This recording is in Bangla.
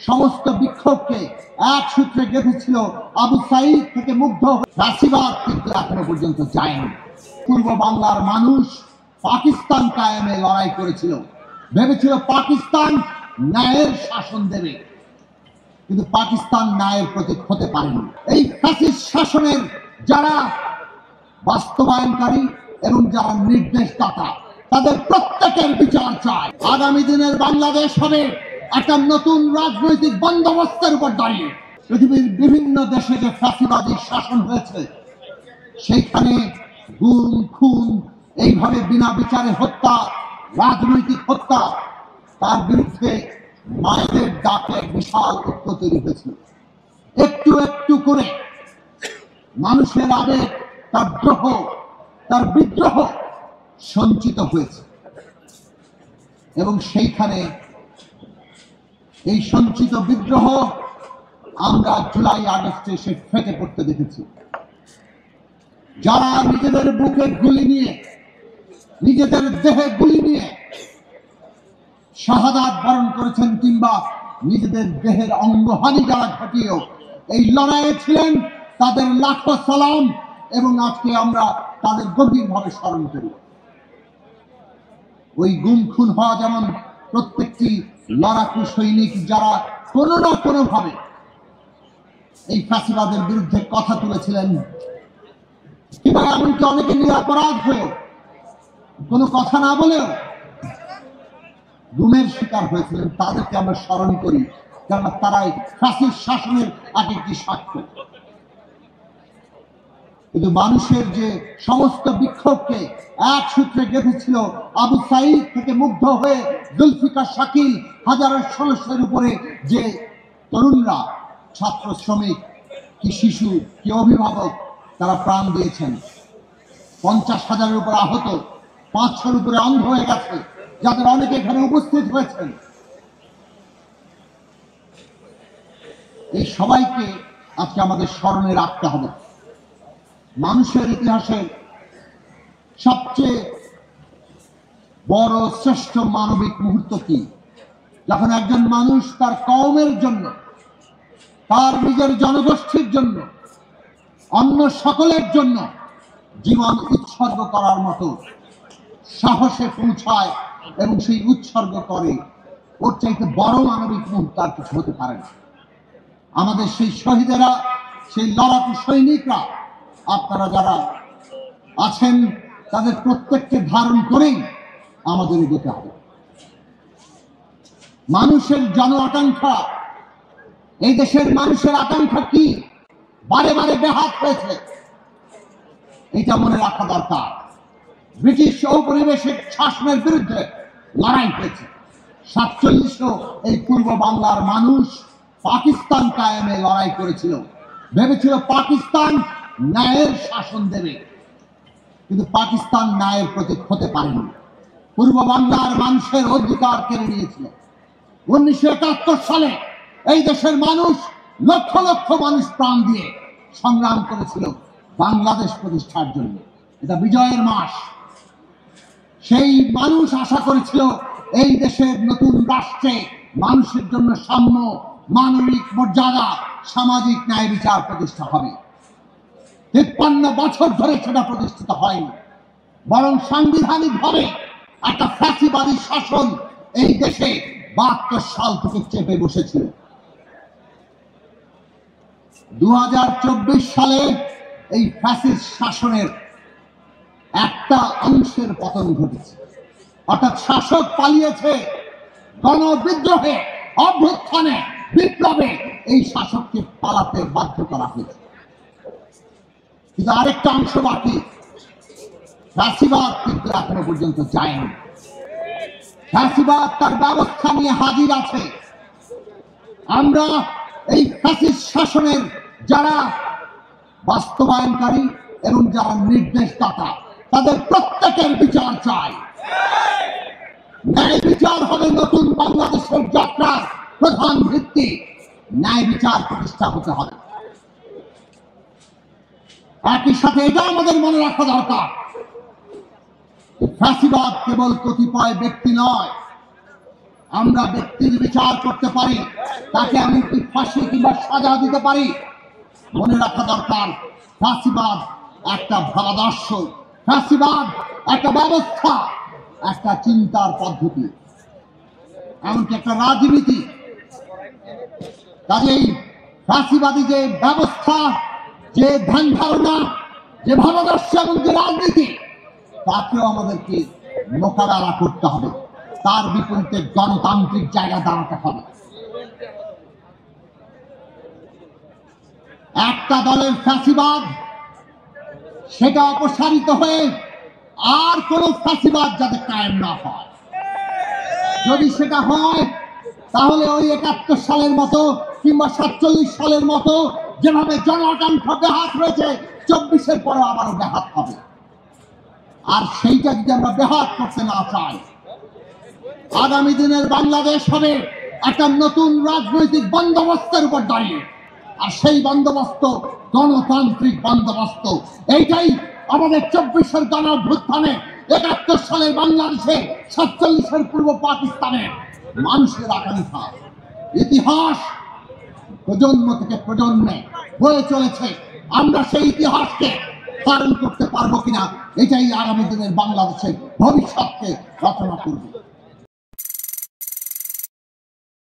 সমস্ত বিক্ষোভকে এক সূত্রে গেঁথেছিল আবু সাইদ থেকে মুগ্ধ ফ্যাসিবাদ কিন্তু এখনো পর্যন্ত যায়নি। পূর্ব বাংলার মানুষ পাকিস্তান কায়েমে লড়াই করেছিল, ভেবেছিল পাকিস্তান ন্যায়ের শাসন দেবে, কিন্তু পাকিস্তান ন্যায়ের প্রতীক হতে পারেনি। এই ফ্যাসিস্ট শাসনের যারা বাস্তবায়নকারী এবং যারা নির্দেশদাতা, তাদের প্রত্যেকের বিচার চাই। আগামী দিনের বাংলাদেশ হবে একটা নতুন রাজনৈতিক বন্দোবস্তের উপর দাঁড়িয়ে। পৃথিবীর বিভিন্ন দেশে যে ফ্যাসিবাদী শাসন হয়েছে, সেইখানে গুম খুন, এইভাবে বিনা বিচারে হত্যা, রাজনৈতিক হত্যা, তার বিরুদ্ধে মায়েদের ডাকে বিশাল ঐক্য তৈরি হয়েছিল। একটু একটু করে মানুষের আবেগ, তার দ্রোহ, তার বিদ্রোহ সঞ্চিত হয়েছে এবং সেইখানে এই সঞ্চিত বিদ্রোহ আমরা জুলাই আগস্টে সে ফেটে পড়তে দেখেছি। যারা নিজেদের বুকে গুলি নিয়ে, নিজেদের দেহে গুলি নিয়ে শাহাদাত বরণ করেছেন, কিংবা নিজেদের দেহের অঙ্গহানি যারা ঘটিয়েও এই লড়াইয়ে ছিলেন, তাদের লাখো সালাম এবং আজকে আমরা তাদের গভীরভাবে স্মরণ করি। ওই গুম খুন হওয়া যেমন প্রত্যেকটি লড়াকু সৈনিক যারা কোনো না কোনো ভাবে এই ফ্যাসিবাদের বিরুদ্ধে কথা তুলেছিলেন, কিংবা এমনকি অনেকে নিরপরাধ হয়েও কোনো কথা না বলেও গুমের শিকার হয়েছিলেন, তাদেরকে আমরা স্মরণ করি, কেননা তারাই ফ্যাসিস্ট শাসনের এক একটি সাক্ষ্য। কিন্তু মানুষের যে সমস্ত বিক্ষোভকে এক সূত্রে গেঁথেছিল আবু সাইদ থেকে মুগ্ধ হয়ে জুলফিকার শাকিল, হাজারের ষোলশের উপরে যে তরুণরা, ছাত্র শ্রমিক, কি শিশু, কি অভিভাবক, তারা প্রাণ দিয়েছেন। 50,000-এর উপরে আহত, 500-এর উপরে অন্ধ হয়ে গেছে, যাদের অনেকে এখানে উপস্থিত হয়েছেন। এই সবাইকে আজকে আমাদের স্মরণে রাখতে হবে। মানুষের ইতিহাসে সবচেয়ে বড় শ্রেষ্ঠ মানবিক মুহূর্ত কি? যখন একজন মানুষ তার কওমের জন্য, তার নিজের জনগোষ্ঠীর জন্য, অন্য সকলের জন্য জীবন উৎসর্গ করার মতো সাহসে পৌঁছায় এবং সেই উৎসর্গ করে। ওর চাইতে বড় মানবিক মুহূর্ত আর কিছু হতে পারে না। আমাদের সেই শহীদেরা, সেই লড়াকু সৈনিকরা, আপনারা যারা আছেন, তাদের প্রত্যেককে ধারণ করেই আমাদের এগোতে হবে। মানুষের জন আকাঙ্ক্ষা, এই দেশের মানুষের আকাঙ্ক্ষা কি? বারে বারে বেহাত হয়েছে, এটা মনে রাখা দরকার। ব্রিটিশ ঔপনিবেশিক শাসনের বিরুদ্ধে লড়াই হয়েছে। 47-ও এই পূর্ব বাংলার মানুষ পাকিস্তান কায়েমে লড়াই করেছিল, ভেবেছিল পাকিস্তান ন্যায়ের শাসন দেবে, কিন্তু পাকিস্তান ন্যায়ের প্রতীক হতে পারেনি। পূর্ব বাংলার মানুষের অধিকার কেড়ে নিয়েছিল। 1971 সালে এই দেশের মানুষ, লক্ষ লক্ষ মানুষ প্রাণ দিয়ে সংগ্রাম করেছিল বাংলাদেশ প্রতিষ্ঠার জন্য। এটা বিজয়ের মাস। সেই মানুষ আশা করেছিল এই দেশের নতুন রাষ্ট্রে মানুষের জন্য সাম্য, মানবিক মর্যাদা, সামাজিক ন্যায় বিচার প্রতিষ্ঠা হবে। 53 বছর ধরে সেটা প্রতিষ্ঠিত হয়নি, বরং সাংবিধানিকভাবে একটা ফ্যাসিবাদী শাসন এই দেশে 72 সাল থেকে চেপে বসেছিল। 2024 সালে এই ফ্যাসিস্ট শাসনের একটা অংশের পতন ঘটেছে, অর্থাৎ শাসক পালিয়েছে। গণবিদ্রোহে, অভ্যুত্থানে, বিপ্লবে এই শাসককে পালাতে বাধ্য করা হয়েছে। কিন্তু আরেকটা অংশ বাকি। ফ্যাসিবাদ কিন্তু এখনো পর্যন্ত যায়নি। ফ্যাসিবাদ তার ব্যবস্থা নিয়ে হাজির আছে। আমরা এই ফ্যাসিস্ট শাসনের যারা বাস্তবায়নকারী এবং যারা নির্দেশদাতা, তাদের প্রত্যেকের বিচার চাই। ন্যায় বিচার হবে নতুন বাংলাদেশের যাত্রার প্রধান ভিত্তি। ন্যায় বিচার প্রতিষ্ঠা হতে হবে। একই সাথে এটা আমাদের মনে রাখা দরকার, ফ্যাসিবাদ কেবল কতিপয় ব্যক্তি নয়, আমরা ব্যক্তির বিচার করতে পারি, তাকে এমনকি ফাঁসি কিংবা সাজা দিতে পারি। মনে রাখা দরকার, ফ্যাসিবাদ একটা ভাবাদর্শ, ফ্যাসিবাদ একটা ব্যবস্থা, একটা চিন্তার পদ্ধতি, এমনকি একটা রাজনীতি। কাজেই ফ্যাসিবাদী যে ব্যবস্থা, যে ধ্যান ধারণা, যে ভাবাদর্শ এবং যে রাজনীতি, তাকেও আমাদেরকে মোকাবেলা করতে হবে। তার বিপরীতে গণতান্ত্রিক জায়গা দাঁড়াতে হবে। একটা দলের ফ্যাসিবাদ সেটা অপসারিত হয়ে আর কোন ফ্যাসিবাদ যাতে কায়েম না হয়। যদি সেটা হয় তাহলে ওই ৭১ সালের মতো কিংবা ৪৭ সালের মতো যেভাবে জনআকাঙ্ক্ষা ব্যাহত হয়েছে, ২৪-এর পরে আবারও ব্যাহত হবে। আর সেইটা যদি আমরা ব্যাহত করতে না চাই, আগামী দিনের বাংলাদেশ হবে একটা নতুন রাজনৈতিক বন্দোবস্তের উপর দাঁড়িয়ে। আর সেই বন্দোবস্ত গণতান্ত্রিক বন্দোবস্ত। এইটাই আমাদের ২৪-এর গণঅভ্যুত্থানে, ৭১ সালের বাংলাদেশে, ৪৭-এর পূর্ব পাকিস্তানের মানুষের আকাঙ্ক্ষা। ইতিহাস প্রজন্ম থেকে প্রজন্মে বয়ে চলেছে। আমরা সেই ইতিহাসকে ধারণ করতে পারবো কিনা, এটাই আগামী দিনের বাংলাদেশের ভবিষ্যৎকে রচনা করবে।